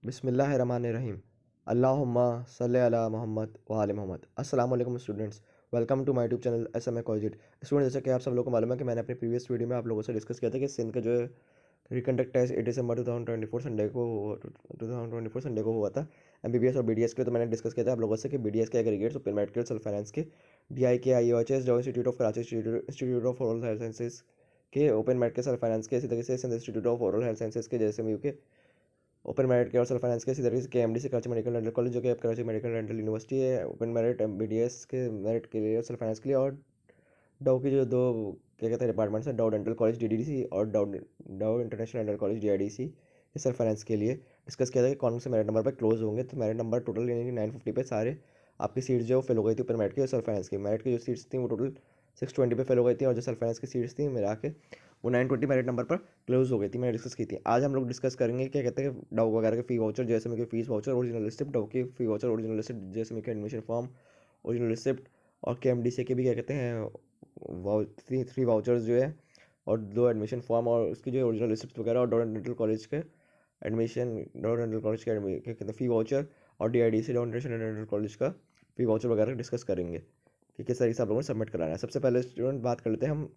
बिस्मिल्लाहिर्रहमानिर्रहीम। अल्लाहुम्मा सल्लि अला मोहम्मद व आले मोहम्मद। अस्सलाम वालेकुम students, welcome to my YouTube channel SMA college. Student, जैसा कि आप सब लोगों को मालूम है कि मैंने अपने प्रीवियस वीडियो में आप लोगों से डिस्कस किया था कि सिंध का जो है रिकंडक्ट टेस्ट 8 दिसंबर 2024 संडे को हुआ था MBBS और BDS के। तो मैंने डिस्कस किया था आप लोगों से कि BDS के एग्रीगेट्स, ओपन मेरिट के, सेल्फ फाइनेंस के, DI के, IOHS जो institute of Karachi, institute of oral health sciences के, ओपन मेरिट के, सेल्फ फाइनेंस के, इसी तरीके से Sindh institute of oral health sciences के, JSMU के ओपन मेरिट के और सेल्फ फाइनेंस के, इसी तरीके से KMDC Karachi medical dental college जो कि कराची मेडिकल डेंटल यूनिवर्सिटी है, ओपन मेरिट BDS के मेरिट के लिए और सेल्फ फाइनेंस के लिए। और डाउ की जो दो क्या कहते हैं डिपार्टमेंट्स हैं, डाउ डेंटल कॉलेज DDDC और डाउ इंटरनेशनल डेंटल कॉलेज DIDC, ये सेल्फ फाइनेंस के लिए डिस्कस किया था कि कौन से मेरिट नंबर पर क्लोज होंगे। तो मेरिट नंबर टोटल यानी कि 950 पे सारे आपकी सीट्स जो फिल हो गई थी ओपन मेरिट की और सेल्फ फाइनेंस की। मेरिट की जो सीट्स थी वो टोटल 620 पे फिल हो गई थी और जो सेल्फ फाइनेंस की सीट्स थी मिला के वो 920 मेरिट नंबर पर क्लोज हो गई थी। मैंने डिस्कस की थी। आज हम लोग डिस्कस करेंगे क्या कहते हैं डाउ वगैरह के फी वाउचर, JSMU के फीस वाउचर, ओरिजिनल रिसिप्ट, डाउ की फी वाउचर, ओरिजिनल रिसिप्ट, JSMU के एडमिशन फॉर्म, ओरिजिनल रिसिप्ट, और KMDC के भी क्या कहते हैं थ्री वाउचर्स जो है, और 2 एडमिशन फॉर्म और उसकी जो ओरिजिनल रिसिप्ट वगैरह, और डाउ डेंटल कॉलेज के एडमिशन, डाउ डेंटल कॉलेज के क्या कहते हैं फी वाउचर, और DIDC डाउ इंटरनेशनल डेंटल कॉलेज का फी वाउचर वगैरह डिस्कस करेंगे कि किस तरीके से आप लोगों ने सबमिट कराना है। सबसे पहले स्टूडेंट बात कर लेते हैं हम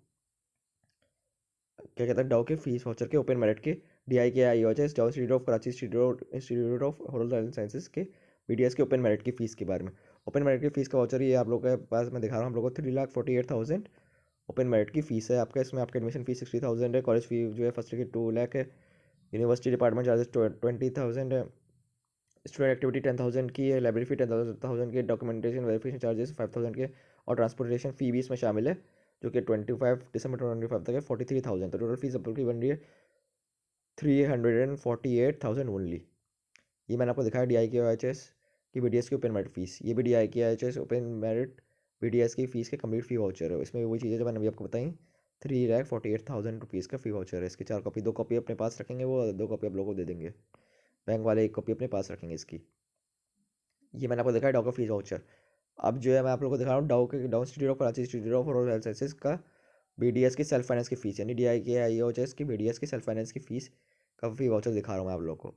क्या कहते हैं डाउ के फीस वाउचर के, ओपन मेरिट के, DI के, IOHS, डाउ institute of Karachi, institute of oral sciences के, BDS के ओपन मेरिट की फ़ीस के बारे में। ओपन मेरिट की फ़ीस का वाउचर ये आप लोगों के पास मैं दिखा रहा हूँ। हम लोग को 3,48,000 ओपन मेरिट की फ़ीस है आपका। इसमें आपका एडमिशन फ़ीस 60,000 है, कॉलेज फी जो है फर्स्ट ईयर की 2 लाख है, यूनिवर्सिटी डिपार्टमेंट चार्जेस 20,000 है, स्टूडेंट एक्टिविटी 10,000 की है, लाइब्रेरी फी 10,000 की, डॉक्यूमेंटेशन वेरिफिकेशन चार्जेस 5,000 के, और ट्रांसपोर्टेशन फ़ी भी इसमें शामिल है जो कि 25 दिसंबर 2025 तक है 43,000। तो टोटल फीस आपकी बन रही है 348,000 ओनली। ये मैंने आपको दिखाया DI के OHS की BDS की ओपन मेरिट फीस। ये भी DI के OHS ओपन मेरिट BDS की फ़ीस के कंप्लीट फी वाउचर है। इसमें वही चीज़ें जो मैंने अभी आपको बताई, 3,48,000 रुपीज़ का फी वाउचर है। इसकी 4 कॉपी, 2 कॉपी अपने पास रखेंगे, वो 2 कॉपी आप लोगों को दे देंगे। बैंक वाले 1 कॉपी अपने पास रखेंगे इसकी। ये मैंने आपको दिखाया डाउ का फीस वाउचर। अब जो है मैं आप लोगों को दिखा रहा हूँ डाउ institute of Karachi, institute of oral health sciences का BDS की सेल्फ फाइनेंस की फ़ीस, यानी DI के IOHS की BDS की सेल्फ फाइनेंस की फ़ीस का फी वाउचर दिखा रहा हूँ मैं आप लोगों को।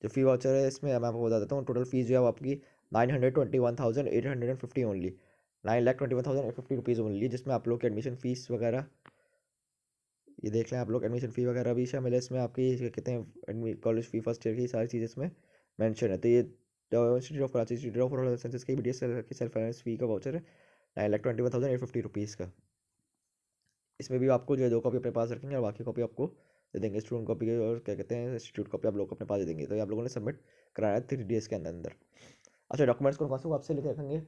जो फी वाउचर है इसमें मैं आपको बता देता हूँ, टोटल फीस जो है वो आपकी 921,850 ओनली, 9,21,850 रुपीज़ ओनली, जिसमें आप लोग की एडमिशन फ़ीस वगैरह ये देख लें आप लोग। एडमिशन फ़ी वगैरह भी शामिल है इसमें आपकी, क्या कहते हैं कॉलेज फ़ी फर्स्ट ईयर की सारी चीज़ें इसमें मेंशन है। तो ये institute of Karachi, institute of oral sciences की BDS की सेल्फ फाइनेंस फ़ी का वाउचर है 9,21,850 रुपीज़ का। इसमें भी आपको जो है 2 कॉपी अपने पास रखेंगे और बाकी कॉपी आपको दे देंगे, स्टूडेंट कॉपी और क्या कहते हैं इंस्टीट्यूट कॉपी आप लोग को अपने पास दे देंगे। तो ये आप लोगों ने सबमिट कराया है 3 डेज़ के अंदर अंदर। अच्छा, डॉक्यूमेंट्स कौन कौन से वो आपसे लेके रखेंगे?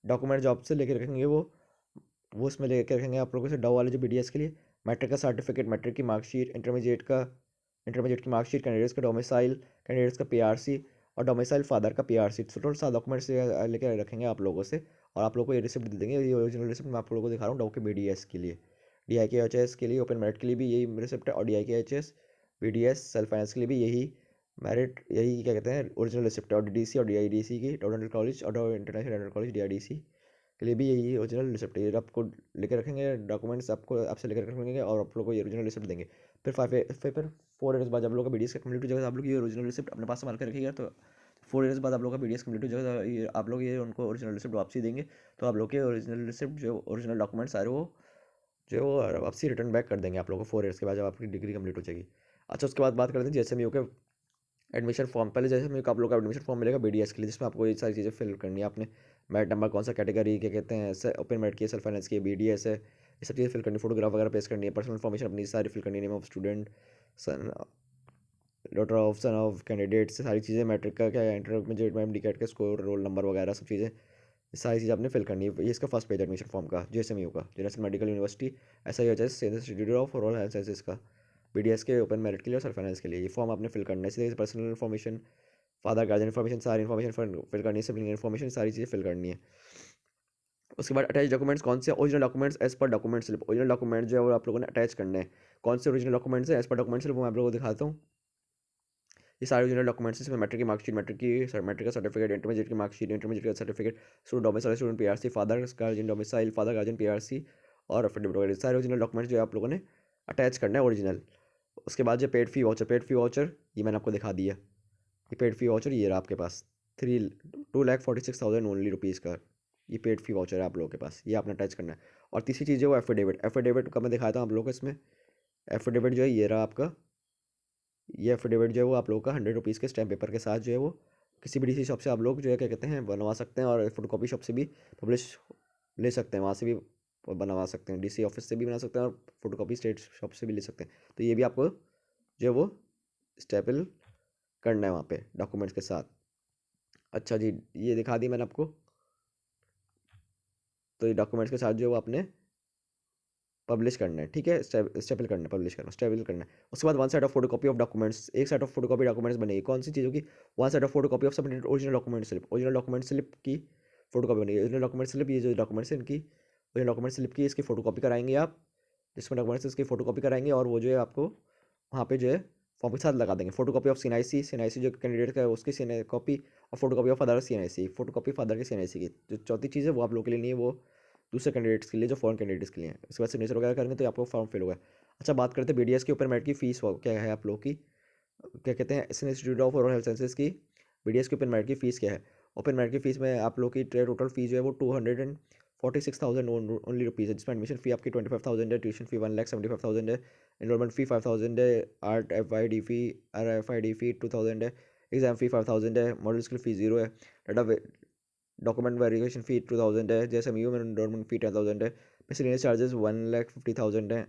डॉक्यूमेंट जो आपसे लेके रखेंगे वो इसमें लेके रखेंगे आप लोगों से डाउ वाले जो BDS के लिए मैट्रिक का सर्टिफिकेट, मैट्रिक की मार्कशीट, इंटरमीडिएट की मार्कशीट, कैंडिडेट्स का डोमिसाइल, कैंडिडेट्स का PRC और डोमिसाइल फादर का PRC। टोटल 7 डॉक्यूमेंट्स लेकर रखेंगे आप लोगों से, और आप लोगों को ये रिसिप्ट दे देंगे। ये ओरिजिनल रिसिप्ट मैं आप लोगों को दिखा रहा हूँ डाउ के BDS के लिए। DI के OHS के लिए, ओपन मेरिट के लिए भी यही रिसिप्ट है, और DI के OHS BDS सेल्फ फाइनेंस के लिए भी यही मेरिट, यही क्या कहते हैं ओरिजिनल रिसिप्ट है। और DDC और DIDC की, डाउ डेंटल कॉलेज और डाउ इंटरनेशनल डेंटल कॉलेज DIDC के लिए भी यही ओरिजिनल रिसिप्ट है। ये आपको लेकर रखेंगे, डॉक्यूमेंट्स आपको आपसे लेकर रखेंगे और आप लोग को ये ओरिजिनल रिसिप्ट देंगे। फिर 4 ईयर्स बाद आप लोग का BDS का कंप्लीट हो जाएगा, आप लोग ये ओरिजिनल रिसिप्ट अपने पास संभाल कर रखिएगा। तो 4 ईयर्स बाद आप लोग का BDS कंप्लीट हो जाएगा, ये आप लोग ये उनको ओरिजिनल रिसिप्ट वापसी देंगे। तो आप लोग के ओरिजिनल रिसिप्ट जो ओरिजिनल डॉक्यूमेंट्स सारे वो जो है वो वापसी रिटर्न बैक कर देंगे आप लोगों को 4 ईयर्स के बाद, जब आपकी डिग्री कंप्लीट हो जाएगी। अच्छा, उसके बाद बात करते हैं JSMU के एडमिशन फॉर्म। पहले JSMU का आप लोग का एडमिशन फॉर्म मिलेगा BDS के लिए, जिसमें आपको ये सारी चीज़ें फिल करनी है। आपने मेरिट नंबर कौन सा कैटेगरी, क्या कहते हैं ओपन मेरिट की, सेल्फ फाइनेंस की, BDS है, ये सब चीज़ें फिल करनी, फोटोग्राफ वगैरह पेश करनी है, पर्सनल इन्फॉर्मेशन अपनी सारी फिल करनी है, name of student, son, daughter of, son of candidate से सारी चीज़ें, मैट्रिक का क्या, इंटरमीडिएट में MD कैट का स्कोर, रोल नंबर वगैरह सब चीज़ें, सारी चीज़ें आपने फिल करनी है। ये इसका फर्स्ट पेज एडमिशन फॉर्म का JSMU का, national medical university SIHS institute of oral health sciences का, BDS के ओपन मेरिट के लिए और सेल्फ फाइनेंस के लिए ये फॉर्म आपने फिल करना है। इसी personal information, father guardian information, सारी इन्फॉर्मेशन फिल करनी है, सिबलिंग इन्फॉर्मेशन, सारी चीज़ें फिल करनी है। उसके बाद अटैच डॉक्यूमेंट्स कौन से? ओरिजिनल डॉक्यूमेंट्स एज पर डॉक्यूमेंट स्लिप। ओरिजिनल डॉक्यूमेंट जो है वो आप लोगों ने अटैच करने हैं। कौन से ओरिजिनल डॉक्यूमेंट्स हैं एज पर डॉक्यूमेंट स्लिप, वो मैं आप लोगों को दिखाता हूँ। ये सारे ओरिजिनल डॉक्यूमेंट्स इसमें मैट्रिक की मार्कशीट, मैट्रिक का सर्टिफिकेट, इंटरमीडिएट की मार्कशीट, इंटरमीडिएट का certificate, student domicile, student PRC, father guardian domicile, father guardian PRC और एफिडेविट वगैरह, सारे ओरिजिनल डॉक्यूमेंट्स जो आप लोगों ने अटैच करना है ओरिजिनल। उसके बाद जो पेड फी वाउचर ये मैंने आपको दिखा दिया। ये पेड फी वाउचर ये रहा आपके पास 2,46,000 ओनली रुपीज़ का ये पेड फी वाउचर है आप लोगों के पास, ये आपने अटैच करना है। और तीसरी चीज़ है वो एफिडेविट। एफिडेविट का मैं दिखाता हूँ आप लोगों को इसमें। एफिडेविट जो है ये रहा आपका, ये एफिडेविट जो है वो आप लोगों का 100 रुपीज़ के स्टैम्प पेपर के साथ जो है वो किसी भी डीसी शॉप से आप लोग जो है क्या कहते हैं बनवा सकते हैं, और फोटो कॉपी शॉप से भी पब्लिश ले सकते हैं, वहाँ से भी बनवा सकते हैं, डीसी ऑफिस से भी बना सकते हैं और फोटो कॉपी स्टेट शॉप से भी ले सकते हैं। तो ये भी आपको जो है वो स्टेपल करना है वहाँ पे डॉक्यूमेंट्स के साथ। अच्छा जी, ये दिखा दी मैंने आपको। तो ये डॉक्यूमेंट्स के साथ जो है वो आपने पब्लिश करना है, ठीक है, स्टेपल करना है, पब्लिश करना, स्टेपल करना है। उसके बाद one set of photocopy of documents, एक set of photocopy documents बनेगी। कौन सी चीज़ होगी? One set of photocopy of submitted original document slip. Original document slip की फोटो कॉपी बनेगी। ओरिजिनल डॉक्यूमेंट स्लिप, ये जो डॉक्यूमेंट्स है इनकी ओरिजिनल डॉक्यूमेंट स्लिप की इसकी फोटो कॉपी कराएंगे आप, जिसमें डॉक्यूमेंट्स इसकी फोटो कॉपी कराएंगे और वो जो है आपको वहाँ पे जो है फॉर्म के साथ लगा देंगे। Photo copy of CNIC, CNIC जो कैंडिडेट का है उसकी सीएनआई कॉपी, और photo copy of other CNIC, photo copy father के सीएनआईसी की। जो चौथी चीज़ है वो आप लोगों के लिए नहीं है, वो दूसरे कैंडिडेट्स के लिए, जो फॉरेन कैंडिडेट्स के लिए है। उसके बाद सिग्नेचर वगैरह करेंगे तो आपको फॉर्म फिल होगा। अच्छा, बात करते हैं बीडीएस के ओपन मेरिट की फीस क्या है आप लोगों की, क्या कहते हैं Asian institute of oral health sciences की बीडीएस की ओपन मेरिट की फ़ीस क्या है। ओपन मेरिट की फ़ीस में आप लोग की टोटल फीस जो है वो 246,000 ओनली रुपीज़ है, जिसमें एडमिशन फ़ी आपकी 25,000 है, ट्यूशन फ़ी 1,75,000 है, इनरोलमेंट फ़ी 5,000 है, आर्ट FYD फ़ी RFID फ़ी 2,000 है, एग्जाम फ़ी 5,000 है, मॉडल स्किल फ़ी 0 है, डाटा डॉक्यूमेंट वेरिफिकेशन फ़ी 2,000 है, JSMU में इनरोलमेंट फ़ी 10,000 है, मिसलेनियस चार्जेस 1,50,000 है,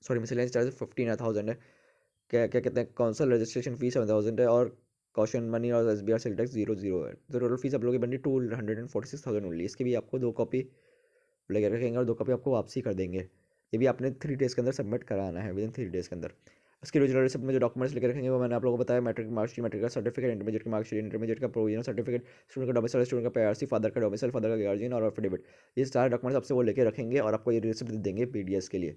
सॉरी मिसलेनियस चार्जेस 15,000 है, क्या क्या कहते हैं काउंसिल रजिस्ट्रेशन फीस 7,000 है, और कॉशन मनी और SBR सेल टैक्स 0 है। तो टोटल फीस आप लोगों की बन रही 246,000 ओनली। इसकी भी आपको 2 कॉपी लेकर रखेंगे और 2 कॉपी आपको वापसी कर देंगे। ये भी आपने 3 डेज़ के अंदर सबमिट कराना है, विदिन 3 डेज़ के अंदर। उसकी ओरिजिनल रिसिप्ट में जो डॉक्यूमेंट्स लेकर रखेंगे वो मैंने आप लोगों को बताया, मैट्रिक मार्कशीट, मैट्रिक का सर्टिफिकेट, इंटरमीडिएट का मार्कशीट, इंटरमीडिएट का प्रोविजनल सर्टिफिकेट, स्टूडेंट का डोमिसाइल, स्टूडेंट का PRC, फादर का डोमिसाइल, फादर का गार्जियन और एफिडेविट। ये सारे डॉक्यूमेंट्स आपसे वो लेकर रखेंगे और आपको ये रिसिप्ट देंगे BDS के लिए।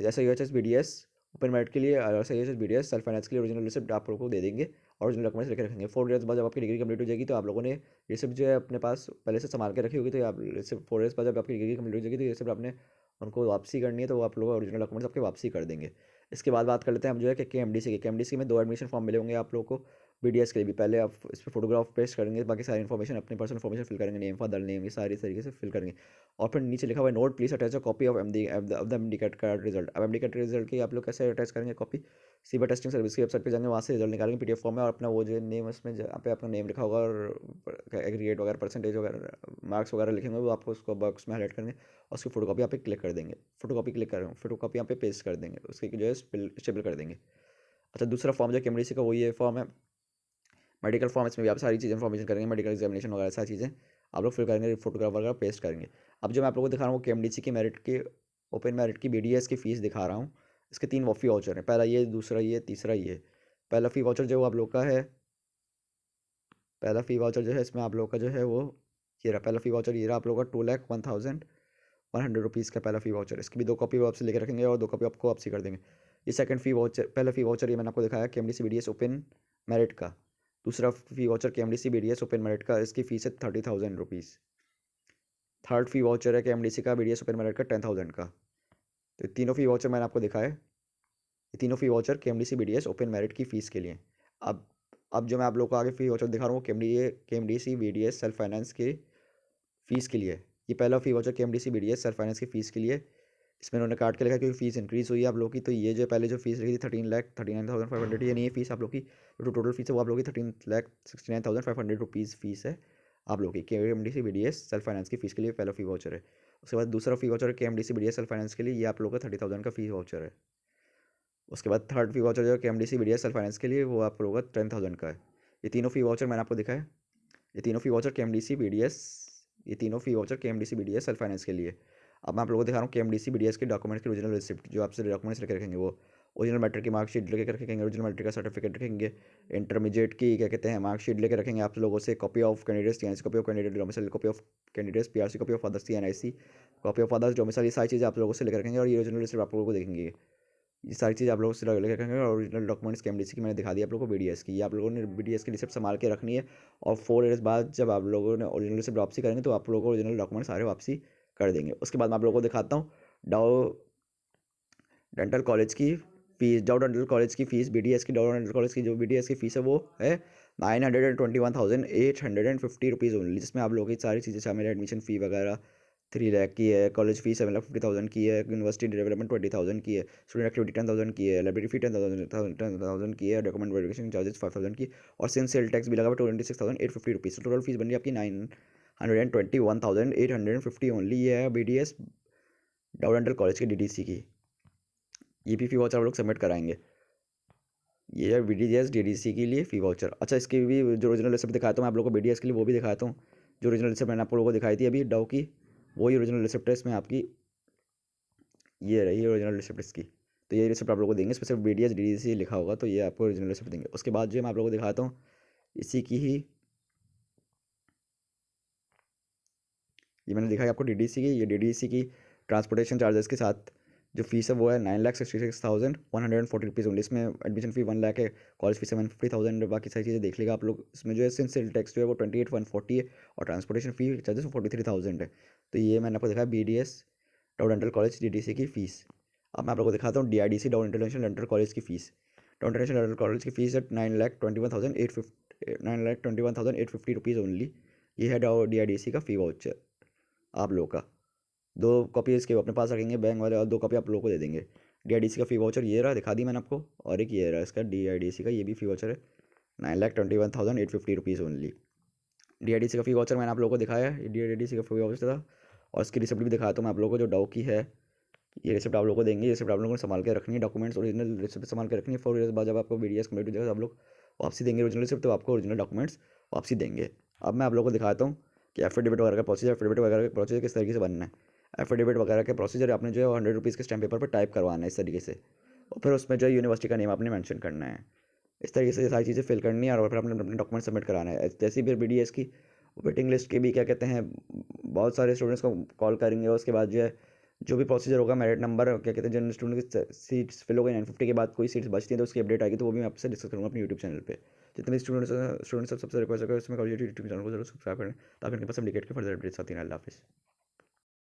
जैसे UHS BDS ओपन मेरिट के लिए और UHS BDS सेल्फ फाइनेंस के लिए ओरिजिनल रिसिप्ट आप लोगों को दे देंगे और ओरिजिनल डॉक्यूमेंट्स लेकर रखेंगे। 4 ईयर्स बाद जब आपकी डिग्री कंप्लीट हो जाएगी तो आप लोगों ने रिसिप्ट जो है अपने पास पहले से संभाल के रखी होगी, तो आप रिसिप्ट 4 ईयर्स बाद जब आपकी डिग्री कंप्लीट हो जाएगी तो रिसिप्ट आपने उनको वापसी करनी है, तो वो आप लोग ओरिजिनल डॉक्यूमेंट्स आपके वापसी कर देंगे। इसके बाद बात कर लेते हैं हम जो है कि KMDC की। KMDC में 2 एडमिशन फॉर्म मिले होंगे आप लोगों को BDS के लिए भी। पहले आप इस पर फोटोग्राफ पेस्ट करेंगे, बाकी सारी इन्फॉर्मेशन अपनी पर्सनल इन्फॉर्मेशन फिल करेंगे, नेम, फादर नेम, ये सारी तरीके से फिल करेंगे। और फिर नीचे लिखा हुआ है note please attach a copy of MD CAT card result. अब MD कैट रिजल्ट की आप लोग कैसे अटैच करेंगे कॉपी? सीबीआई टेस्टिंग सर्विस की वेबसाइट पे जाएंगे, वहाँ से रिजल्ट निकालेंगे PDF फॉर्म में, और अपना वो जो नेम उसमें जहाँ पे अपना नेम लिखा होगा और एग्रीगेट वगैरह परसेंटेज वगैरह मार्क्स वगैरह लिखेंगे, वो आपको उसको बॉक्स में हाईलाइट करेंगे और उसकी फोटो कॉपी यहाँ पे क्लिक कर देंगे। फोटो कॉपी क्लिक करेंगे, फोटो कॉपी यहाँ पे पेस्ट कर देंगे, उसकी जो है स्टेबल कर देंगे। अच्छा, दूसरा फॉर्म जो KMDC का वो ये फॉर्म है मेडिकल फॉर्म। इसमें भी आप सारी चीज़ें इन्फॉर्मेशन करेंगे, मेडिकल एग्जामिनेशन वगैरह सारी चीज़ें आप लोग फिल करेंगे, फोटोग्राफ वगैरह पेस्ट करेंगे। अब जो मैं आप लोगों को दिखा रहा हूँ KMDC की मेरिट की ओपन मेरिट की BDS की फ़ीस दिखा रहा हूँ। इसके 3 फ़ी वाउचर हैं, पहला ये, दूसरा ये, तीसरा ये। पहला फ़ी वाउचर जो आप लोग का है, पहला फ़ी वाउचर जो है इसमें आप लोग का जो है वो ये रहा। पहला फ़ी वाउचर ये रहा आप लोग का 2,01,100 रुपीज़ का पहला फ़ी वाउचर। इसकी भी 2 कॉपी वापसी लेकर रखेंगे और 2 कॉपी आपको वापसी कर देंगे। ये सेकंड फ़ी वाउचर, पहला फ़ी वाउचर ये मैंने आपको दिखाया KMDC BDS ओपन मेरिट का। दूसरा fee voucher KMDC BDS open merit का, इसकी फ़ीस है 30,000 रुपीज़। थर्ड फ़ी वाउचर है KMDC का BDS ओपन मेरिट का 10,000 का। तो तीनों फ़ी वाउचर मैंने आपको दिखाया, ये तीनों fee voucher KMDC BDS open merit की फ़ीस के लिए। अब जो मैं आप लोग को आगे फ़ी वाउचर दिखा रहा हूँ KMDC BDS सेल्फ फाइनेंस की फ़ीस के लिए। ये पहला fee voucher KMDC BDS self finance की फ़ीस के लिए। इसमें उन्होंने काट के लिखा क्योंकि फ़ीस इंक्रीज़ हुई है आप लोग की। तो ये जो पहले जो फ़ीस लिखी थी 13,39,500, ये नहीं है फ़ीस आप लोग की। जो टोटल फ़ीस है वो आप लोग की 13,69,500 रुपीज़ फ़ीस है आप लोग की KMDC BDS सेल्फ फाइनेंस की फ़ीस के लिए पहला फ़ी वाउचर है। उसके बाद दूसरा फ़ी वाउचर है KMDC BDS सेल्फ फाइनेंस के लिए, ये आप लोग का 30,000 का फ़ी वाउचर है। उसके बाद थर्ड फ़ी वाउचर जो है KMDC BDS सेल्फ फाइनेंस के लिए, वो आप लोगों का 10,000 का है। ये तीनों फ़ी वाउचर मैंने आपको दिखाया, ये तीनों फ़ी वाउचर KMDC BDS, ये तीनों fee voucher KMDC BDS self finance के लिए। अब मैं आप लोगों को दिखा रहा हूँ KMDC BDS के डॉक्यूमेंट्स की ओरिजिनल रिसिप्ट। जो आपसे डॉक्यूमेंट्स लेकर रखेंगे वो ओरिजिनल मैट्रिक की मार्कशीट लेकर रखेंगे, ओरिजिनल मैट्रिक का सर्टिफिकेट रखेंगे, इंटरमीडिएट की क्या कहते हैं मार्कशीट लेकर रखेंगे आप लोगों से, copy of candidate's TNC, copy of candidate domicile, copy of candidate's PRC, copy of father's CNIC, copy of father's domicile, ये सारी चीज़ें आप लोगों से लेकर रखेंगे और ये ओरिजिनल रिसिप्ट आप लोगों को देखेंगे। ये सारी चीज़ आप लोगों से लेकर रखेंगे और ओरिजिनल डॉक्यूमेंट्स KMDC की मैंने दिखा दी आप लोगों को BDS की, ये आप लोगों ने BDS की रिसिप्ट संभाल के रखनी है। और 4 ईयर्स बाद जब आप लोगों ने ओरिजिनल रिसिप्ट वापसी करेंगे तो आप लोगों को ओरिजिनल डॉक्यूमेंट सारे वापसी कर देंगे। उसके बाद मैं आप लोगों को दिखाता हूँ डाउ डेंटल कॉलेज की फीस डाउ डेंटल कॉलेज की फ़ीस BDS की डाउ डेंटल कॉलेज की जो BDS की फ़ीस है वो है 921,850 रुपीज़ ओनली, जिसमें आप लोगों की सारी चीज़ें शामिल है। एडमिशन फ़ी वगैरह 3 लाख की है, कॉलेज फ़ी 7,50,000 की है, यूनिवर्सिटी डेवलपमेंट 20,000 की है, स्टूडेंट एक्टिविटी 10,000 की है, लाइब्रेरी फ़ी 10,000 की है, डॉक्यूमेंट वेरिफिकेशन चार्जेस 5,000 की, और सिंस सेल टैक्स भी लगा हुआ 26,850 रुपीज़। टोटल फीस बन रही है आपकी 921,850 ओनली। ये है BDS डाउ डेंटल कॉलेज की DDC की। ये भी फ़ी वाउचर आप लोग सबमिट कराएंगे। ये है BDS DDC के लिए फ़ी वाउचर। अच्छा, इसकी भी जो ओरिजिनल रिसिप्ट दिखाता हूँ मैं आप लोगों को BDS के लिए, वो भी दिखाता हूँ। जो ओरिजिनल रिसिप्ट मैंने आप लोगों को दिखाई थी अभी डाउ की, वही ओरिजिनल रिसिप्ट है इसमें आपकी। ये रही ओरिजिनल रिसिप्ट इसकी। तो ये रिसिप्ट आप लोगों को देंगे, इसमें सिर्फ BDS DDC लिखा होगा, तो ये आपको ओरिजिनल रिसिप्ट देंगे। उसके बाद जो मैं आप लोगों को दिखाता हूँ इसी की ही, ये मैंने दिखाई आपको DDC की। ये DDC की ट्रांसपोर्टेशन चार्जेस के साथ जो फीस है वो है 9,66,140 रुपीज़ ओनली। इसमें एडमिशन फ़ी 1 लाख है, कॉलेज फीस 750,000, बाकी सारी चीज़ें देख लेगा आप लोग। इसमें जो है सेल टैक्स जो है वो 28,140 है, और ट्रांसपोर्टेशन फ़ी चार्जेस 43,000 है। तो ये मैंने आपको दिखाया BDS डाउ डेंटल कॉलेज DDC की फ़ीस। अब मैं आप लोगों को दिखाता हूँ DIDC डाउ इंटरनेशनल डेंटल कॉलेज की फ़ीस। डाउ इंटरनेशनल डेंटल कॉलेज की फ़ीस है 9,21,850 रुपीज़ ओनली। ये है डाउ DIDC का फ़ी वाउचर आप लोगों का। 2 कॉपी इसके अपने पास रखेंगे बैंक वाले, और 2 कॉपी आप लोगों को दे देंगे। DIDC का फ़ी वाउचर ये रहा, दिखा दी मैंने आपको, और एक ये रहा इसका DIDC का, ये भी फ़ी वाउचर है 9,21,850 रुपीज़ ओनली। DIDC का फ़ी वाउचर मैंने आप लोगों को दिखाया है, DIDC का फ़ी वाउचर था। और इसकी रिसिप्ट भी दिखाया तो मैं आप लोगों को, जो डाउ की है, ये रिसिप्ट आप लोगों को देंगे। ये रिसिप्ट आप लोगों को संभाल के रखनी है, डॉक्यूमेंट्स ओरिजिनल रिसिप्ट संभाल के रखनी है। 4 ईयर्स बाद जब आपको BDS कंप्लीट हो जाएगा, आप लोग वापसी देंगे ओरिजिनल रिसिप्ट, तो आपको ओरिजिनल डॉक्यूमेंट्स वापसी देंगे। अब मैं आप लोगों को दिखाता हूँ कि एफिडेविट वगैरह का प्रोसीजर, किस तरीके से बनना है। एफिडेविट वगैरह के प्रोसीजर आपने जो है 100 रुपीज़ के स्टैम्प पेपर पर टाइप करवाना है इस तरीके से, और फिर उसमें जो है यूनिवर्सिटी का नेम आपने मेंशन करना है। इस तरीके से ये सारी चीज़ें फिल करनी है, और फिर आपने अपने डॉक्यूमेंट सबमिट कराना है। जैसे ही फिर BDS की वेटिंग लिस्ट के भी क्या कहते हैं, बहुत सारे स्टूडेंट्स को कॉल करेंगे। उसके बाद जो है जो भी प्रोसीजर होगा, मेरिट नंबर क्या कहते हैं, जिन स्टूडेंट की सीट्स फिल हो गई 950 के बाद कोई सीट्स बचती हैं तो उसकी अपडेट आएगी, तो वो भी मैं आपसे डिस्कस करूँगा अपने यूट्यूब चैनल पे। जितने भी स्टूडेंट्स सबसे रिक्वेस्ट है उसमें यूट्यूब चैनल को जरूर सब्सक्राइब करें, ताकि उनके पास अपडेट के फर्दर अपडेट्स आती हैं। अल्लाह हाफिज़।